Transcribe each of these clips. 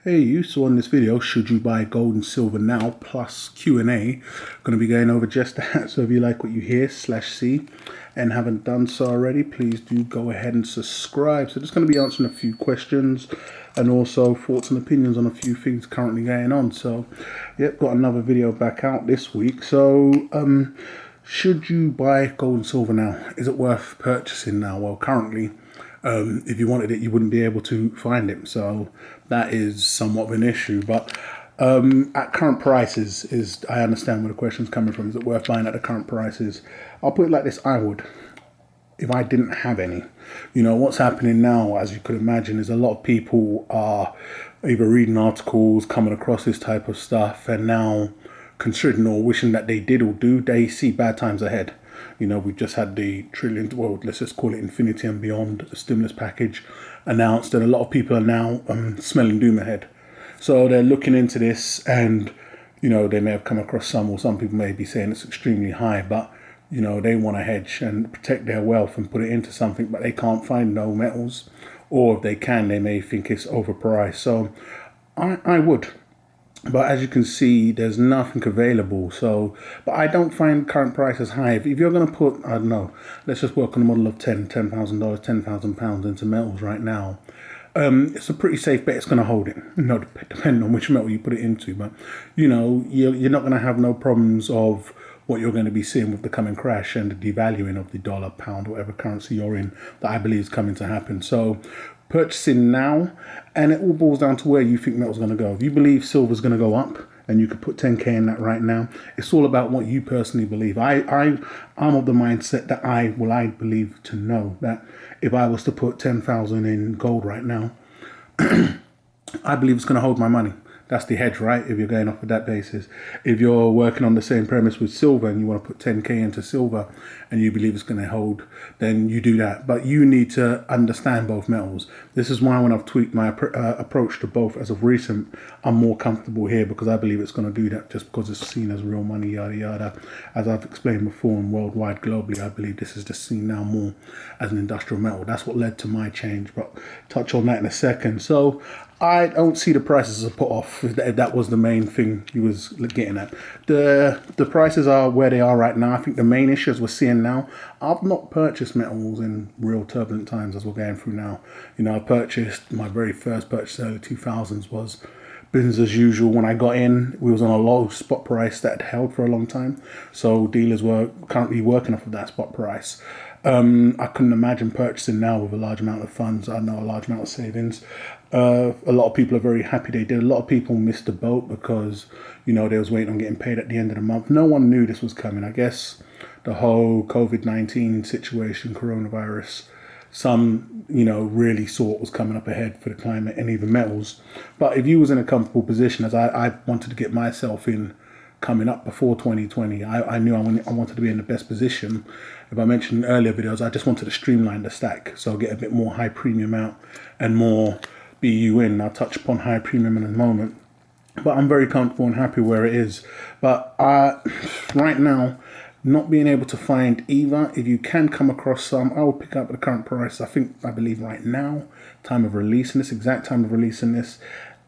Hey you, so on this video, should you buy gold and silver now, plus Q&A, going to be going over just that. So if you like what you hear /see and haven't done so already, please do go ahead and subscribe. So just going to be answering a few questions and also thoughts and opinions on a few things currently going on. So yep, got another video back out this week. So should you buy gold and silver now? Is it worth purchasing now? Well, currently, if you wanted it, you wouldn't be able to find it. So that is somewhat of an issue. But at current prices, I understand where the question's coming from. Is it worth buying at the current prices? I'll put it like this: I would, if I didn't have any. You know, what's happening now, as you could imagine, is a lot of people are either reading articles, coming across this type of stuff, and now considering or wishing that they did or do, they see bad times ahead. You know, we've just had the trillion, well, let's just call it infinity and beyond stimulus package announced, and a lot of people are now smelling doom ahead. So they're looking into this, and, you know, they may have come across some people may be saying it's extremely high, but, you know, they want to hedge and protect their wealth and put it into something, but they can't find no metals, or if they can, they may think it's overpriced. So I would. But as you can see, there's nothing available. So, but I don't find current prices high. If you're going to put, I don't know, let's just work on a model of $10,000, £10,000 into metals right now. It's a pretty safe bet it's going to hold it. You know, depending on which metal you put it into. But, you know, you're not going to have no problems of what you're going to be seeing with the coming crash and the devaluing of the dollar, pound, whatever currency you're in, that I believe is coming to happen. So purchasing now, and it all boils down to where you think metal's going to go. If you believe silver's going to go up, and you could put 10k in that right now, it's all about what you personally believe. I'm of the mindset that I believe to know that if I was to put 10,000 in gold right now, I believe it's going to hold my money. That's the hedge, right? If you're going off of that basis. If you're working on the same premise with silver and you want to put 10k into silver and you believe it's going to hold, then you do that. But you need to understand both metals. This is why when I've tweaked my approach to both as of recent, I'm more comfortable here, because I believe it's going to do that just because it's seen as real money, yada yada. As I've explained before, and worldwide, globally, I believe this is just seen now more as an industrial metal. That's what led to my change, but touch on that in a second. So I don't see the prices as a put off, if that was the main thing you was getting at. The prices are where they are right now. I think the main issues we're seeing now, I've not purchased metals in real turbulent times as we're going through now. You know, I purchased, my very first purchase early 2000s was business as usual. When I got in, we was on a low spot price that had held for a long time. So dealers were currently working off of that spot price. I couldn't imagine purchasing now with a large amount of funds. I know a large amount of savings. A lot of people are very happy they did. A lot of people missed the boat because, you know, they was waiting on getting paid at the end of the month. No one knew this was coming. I guess the whole COVID-19 situation, coronavirus, some, you know, really saw what was coming up ahead for the climate and even metals. But if you was in a comfortable position, as I wanted to get myself in coming up before 2020, I knew I wanted to be in the best position. If I mentioned in earlier videos, I just wanted to streamline the stack, so get a bit more high premium out and more BU in. I'll touch upon high premium in a moment, but I'm very comfortable and happy where it is. But right now, not being able to find either. If you can come across some, I will pick up at the current price. I believe right now, time of releasing this, exact time of releasing this,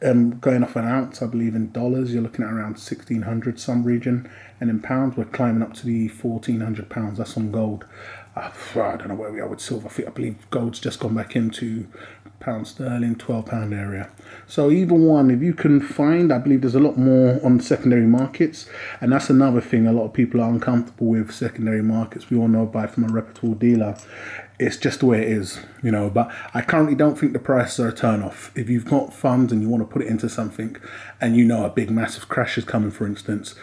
going off an ounce, I believe in dollars, you're looking at around 1,600 some region, and in pounds, we're climbing up to the 1,400 pounds. That's on gold. I don't know where we are with silver. I believe gold's just gone back into pound sterling, £12 area. So either one, if you can find, I believe there's a lot more on secondary markets, and that's another thing. A lot of people are uncomfortable with secondary markets. We all know, buy from a reputable dealer. It's just the way it is, you know. But I currently don't think the prices are a turn off. If you've got funds and you want to put it into something, and you know a big massive crash is coming, for instance,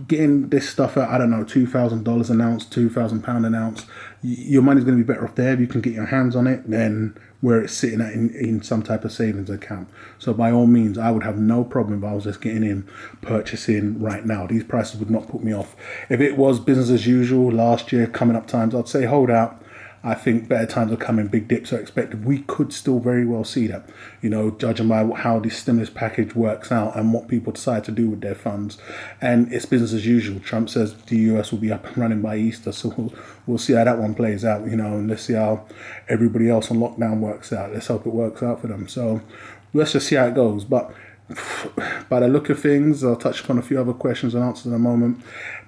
getting this stuff at, I don't know, $2,000 an ounce, £2,000 an ounce, your money's going to be better off there if you can get your hands on it than where it's sitting at in some type of savings account. So by all means, I would have no problem if I was just getting in, purchasing right now. These prices would not put me off. If it was business as usual last year, coming up times, I'd say hold out. I think better times are coming, big dips are expected. We could still very well see that, you know, judging by how this stimulus package works out and what people decide to do with their funds. And it's business as usual. Trump says the US will be up and running by Easter, so we'll see how that one plays out, you know, and let's see how everybody else on lockdown works out. Let's hope it works out for them. So let's just see how it goes. But By the look of things, I'll touch upon a few other questions and answers in a moment.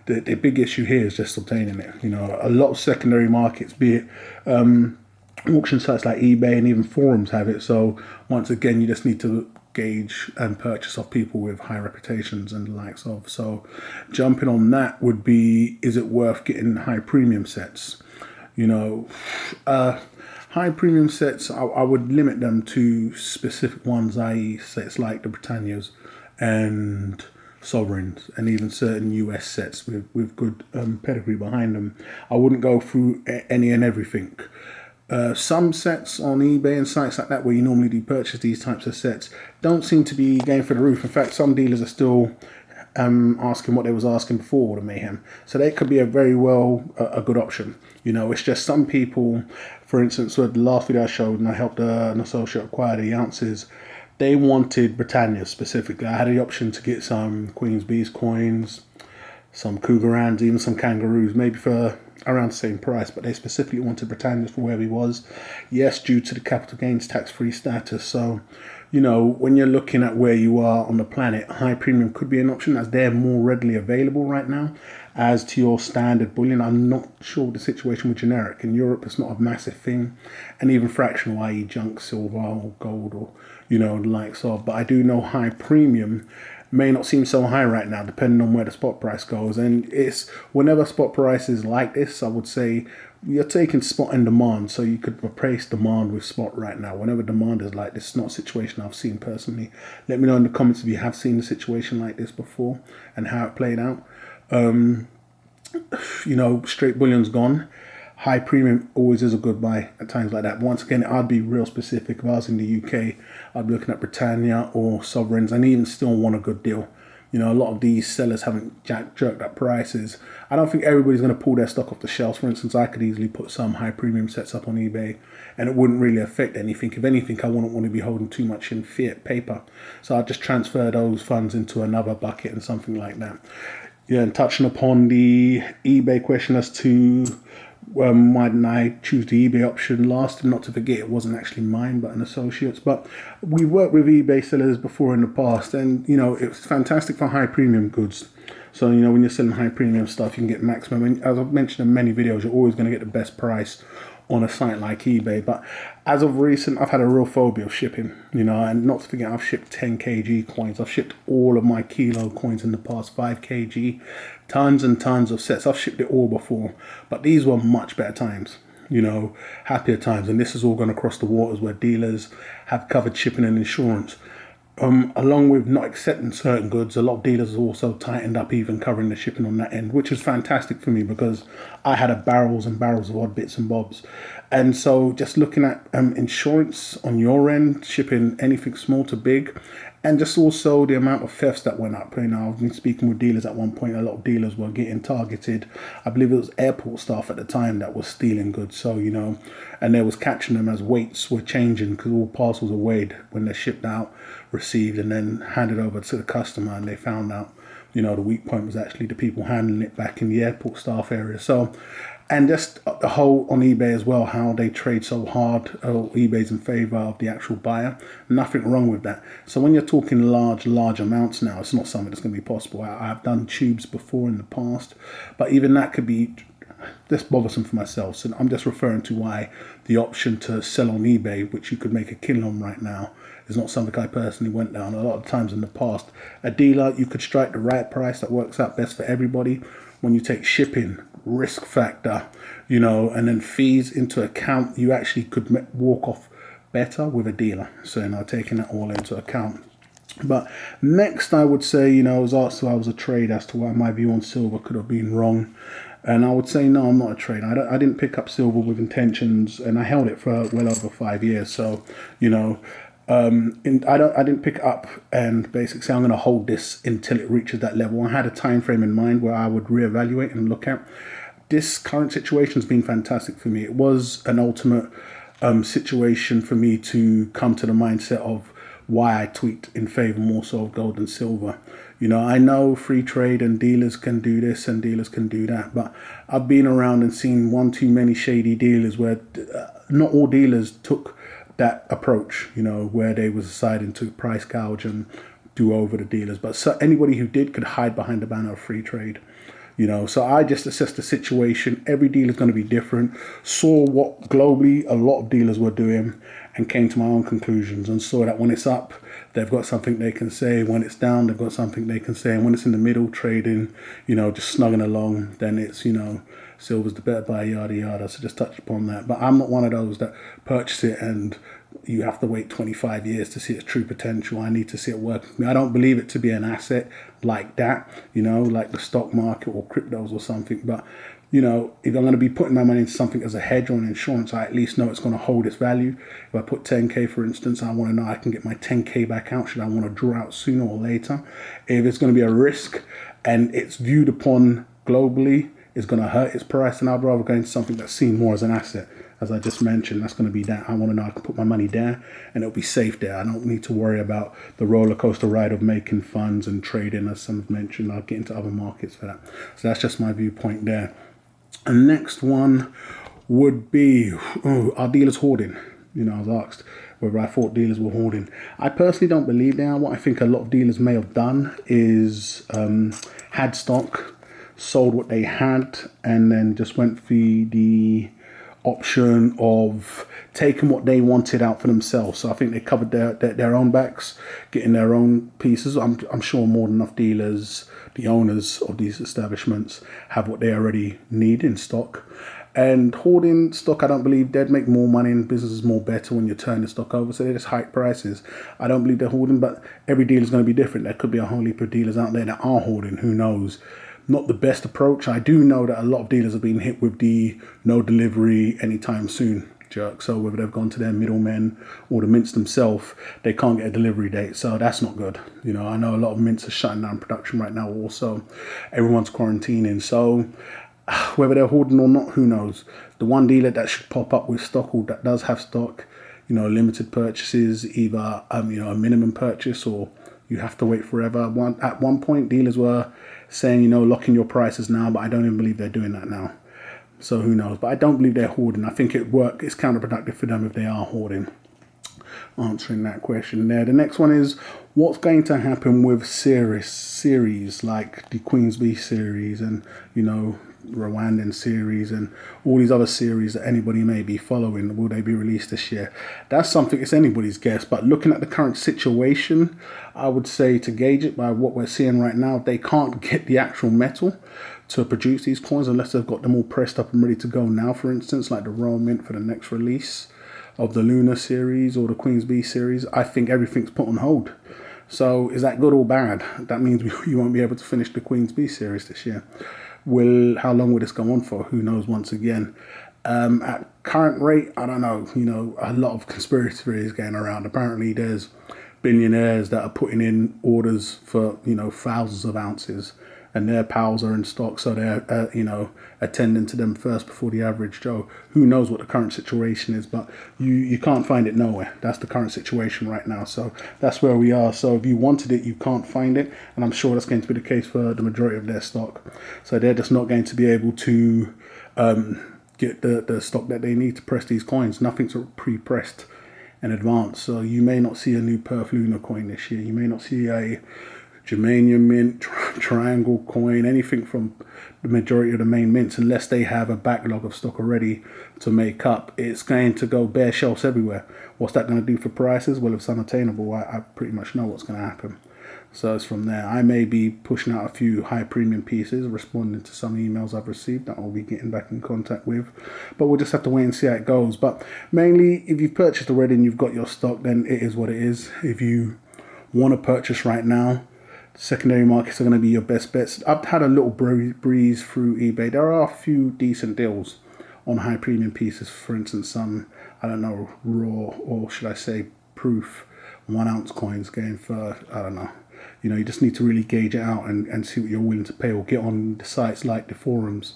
The big issue here is just obtaining it. You know, a lot of secondary markets, be it auction sites like eBay and even forums have it. So once again, you just need to gauge and purchase off people with high reputations and the likes of. So jumping on that would be, is it worth getting high premium sets? You know, high premium sets, I would limit them to specific ones, i.e. sets like the Britannias and sovereigns, and even certain US sets with good pedigree behind them. I wouldn't go through any and everything. Some sets on eBay and sites like that where you normally do purchase these types of sets don't seem to be going for the roof. In fact, some dealers are still asking what they was asking before the mayhem. So they could be a very well a good option. You know, it's just some people, for instance, with the last video I showed and I helped an associate acquire the ounces, they wanted Britannia specifically. I had the option to get some Queen's Bees coins, some Cougarans, even some Kangaroos, maybe for around the same price, but they specifically wanted Britannia for where he was. Yes, due to the capital gains tax-free status. So, you know, when you're looking at where you are on the planet, high premium could be an option as they're more readily available right now. As to your standard bullion, I'm not sure the situation with generic. In Europe, it's not a massive thing. And even fractional, i.e. junk silver or gold or, you know, the likes of. But I do know high premium may not seem so high right now, depending on where the spot price goes. And it's whenever spot prices like this, I would say you're taking spot and demand. So you could replace demand with spot right now. Whenever demand is like this, it's not a situation I've seen personally. Let me know in the comments if you have seen a situation like this before and how it played out. You know, straight bullion's gone. High premium always is a good buy at times like that. Once again, I'd be real specific. If I was in the UK, I'd be looking at Britannia or sovereigns and even still want a good deal. You know, a lot of these sellers haven't jerked up prices. I don't think everybody's going to pull their stock off the shelves. For instance, I could easily put some high premium sets up on eBay and it wouldn't really affect anything. If anything, I wouldn't want to be holding too much in fiat paper. So I'd just transfer those funds into another bucket and something like that. Yeah, and touching upon the eBay question as to why didn't I choose the eBay option last? And not to forget, it wasn't actually mine, but an associate's. But we worked with eBay sellers before in the past, and you know it's fantastic for high premium goods. So you know when you're selling high premium stuff, you can get maximum. And as I've mentioned in many videos, you're always going to get the best price on a site like eBay. But as of recent, I've had a real phobia of shipping, you know, and not to forget, I've shipped 10 kg coins. I've shipped all of my kilo coins in the past, 5 kg, tons and tons of sets. I've shipped it all before, but these were much better times, you know, happier times. And this is all gone across the waters where dealers have covered shipping and insurance. Along with not accepting certain goods, a lot of dealers also tightened up even covering the shipping on that end, which was fantastic for me because I had a barrels and barrels of odd bits and bobs. And so just looking at insurance on your end, shipping anything small to big, and just also the amount of thefts that went up. You know, I've been speaking with dealers at one point. A lot of dealers were getting targeted. I believe it was airport staff at the time that was stealing goods. So, you know, and they was catching them as weights were changing because all parcels are weighed when they're shipped out, received, and then handed over to the customer. And they found out, you know, the weak point was actually the people handling it back in the airport staff area. So, and just the whole on eBay as well, how they trade so hard. eBay's in favor of the actual buyer. Nothing wrong with that. So when you're talking large amounts now, it's not something that's going to be possible. I've done tubes before in the past, but even that could be just bothersome for myself. So I'm just referring to why the option to sell on eBay, which you could make a killing on right now, is not something I personally went down. A lot of times in the past, a dealer, you could strike the right price that works out best for everybody. When you take shipping, risk factor, you know, and then fees into account, you actually could walk off better with a dealer. So, you know, taking that all into account. But next, I would say, you know, I was asked if I was a trader as to why my view on silver could have been wrong. And I would say, no, I'm not a trader. I didn't pick up silver with intentions, and I held it for well over 5 years. So, you know, I didn't pick it up and basically say I'm going to hold this until it reaches that level. I had a time frame in mind where I would reevaluate and look at. This current situation has been fantastic for me. It was an ultimate situation for me to come to the mindset of why I tweaked in favor more so of gold and silver. You know, I know free trade and dealers can do this and dealers can do that, but I've been around and seen one too many shady dealers where not all dealers took that approach, you know, where they was deciding to price gouge and do over the dealers. But so anybody who did could hide behind the banner of free trade. So I just assessed the situation. Every deal is going to be different. Saw what globally a lot of dealers were doing and came to my own conclusions and saw that when it's up, they've got something they can say. When it's down, they've got something they can say. And when it's in the middle trading, just snugging along, then it's, silver's the better buy, yada, yada. So just touch upon that. But I'm not one of those that purchase it and you have to wait 25 years to see its true potential. I need to see it work. I don't believe it to be an asset like that, like the stock market or cryptos or something. But, if I'm going to be putting my money into something as a hedge or an insurance, I at least know it's going to hold its value. If I put 10K, for instance, I want to know I can get my 10K back out should I want to draw out sooner or later. If it's going to be a risk and it's viewed upon globally, it's going to hurt its price, and I'd rather go into something that's seen more as an asset. As I just mentioned, that's going to be that. I want to know I can put my money there and it'll be safe there. I don't need to worry about the roller coaster ride of making funds and trading, as some have mentioned. I'll get into other markets for that. So that's just my viewpoint there. And next one would be, are dealers hoarding? I was asked whether I thought dealers were hoarding. I personally don't believe they are. What I think a lot of dealers may have done is had stock, sold what they had, and then just went for the option of taking what they wanted out for themselves. So I think they covered their own backs, getting their own pieces. I'm sure more than enough dealers, the owners of these establishments, have what they already need in stock. And hoarding stock, I don't believe they'd make more money and business is more better when you're turning stock over. So they just hike prices. I don't believe they're hoarding, but every dealer is going to be different. There could be a whole heap of dealers out there that are hoarding. Who knows? Not the best approach. I do know that a lot of dealers have been hit with the no delivery anytime soon jerk. So whether they've gone to their middlemen or the mints themselves, they can't get a delivery date. So that's not good. I know a lot of mints are shutting down production right now also. Everyone's quarantining. So whether they're hoarding or not, who knows? The one dealer that should pop up with stock or that does have stock, limited purchases, either a minimum purchase or you have to wait forever. At one point, dealers were saying, lock in your prices now, but I don't even believe they're doing that now. So who knows? But I don't believe they're hoarding. I think it's counterproductive for them if they are hoarding. Answering that question there. The next one is, what's going to happen with series like the Queensby series and, Rwandan series and all these other series that anybody may be following? Will they be released this year? That's something, it's anybody's guess, but looking at the current situation, I would say to gauge it by what we're seeing right now, they can't get the actual metal to produce these coins unless they've got them all pressed up and ready to go now, for instance, like the Royal Mint for the next release of the Lunar series or the Queensby series. I think everything's put on hold. So is that good or bad? That means you won't be able to finish the Queensby series this year. How long will this go on for? Who knows once again. At current rate, I don't know. A lot of conspiracy theories going around. Apparently there's billionaires that are putting in orders for, thousands of ounces and their pals are in stock. So they're, attending to them first before the average Joe. Who knows what the current situation is, but you can't find it nowhere. That's the current situation right now. So that's where we are. So if you wanted it, you can't find it. And I'm sure that's going to be the case for the majority of their stock. So they're just not going to be able to get the stock that they need to press these coins. Nothing's pre-pressed in advance. So you may not see a new Perth Lunar coin this year. You may not see a Germanium mint, triangle coin, anything from the majority of the main mints, unless they have a backlog of stock already to make up. It's going to go bare shelves everywhere. What's that going to do for prices? Well, if it's unattainable, I pretty much know what's going to happen. So it's from there. I may be pushing out a few high premium pieces, responding to some emails I've received that I'll be getting back in contact with. But we'll just have to wait and see how it goes. But mainly, if you've purchased already and you've got your stock, then it is what it is. If you want to purchase right now, secondary markets are going to be your best bets. I've had a little breeze through eBay. There are a few decent deals on high premium pieces. For instance, some, raw, or should I say proof 1 ounce coins going for, you just need to really gauge it out and see what you're willing to pay, or get on the sites like the forums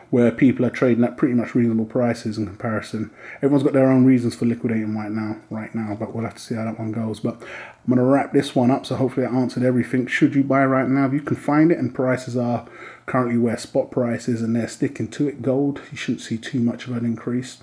where people are trading at pretty much reasonable prices in comparison. Everyone's got their own reasons for liquidating right now, but we'll have to see how that one goes. But I'm going to wrap this one up, so hopefully I answered everything. Should you buy right now? If you can find it, and prices are currently where spot prices and they're sticking to it. Gold, you shouldn't see too much of an increase.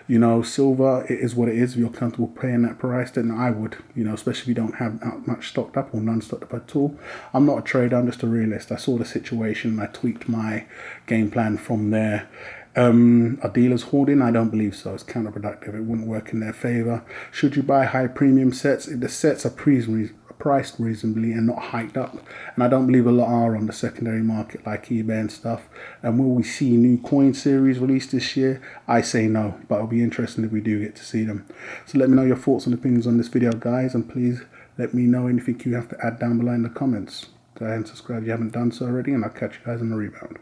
You know, silver, it is what it is. If you're comfortable paying that price, then I would, you know, especially if you don't have that much stocked up or none stocked up at all. I'm not a trader, I'm just a realist. I saw the situation and I tweaked my game plan from there. Are dealers hoarding? I don't believe so. It's counterproductive. It wouldn't work in their favor. Should you buy high premium sets? If the sets are priced reasonably and not hiked up, and I don't believe a lot are on the secondary market like eBay and stuff. And will we see new coin series released this year? I say no, but it'll be interesting if we do get to see them. So let me know your thoughts and opinions on this video, guys, and please let me know anything you have to add down below in the comments. Go ahead and subscribe if you haven't done so already, and I'll catch you guys on the rebound.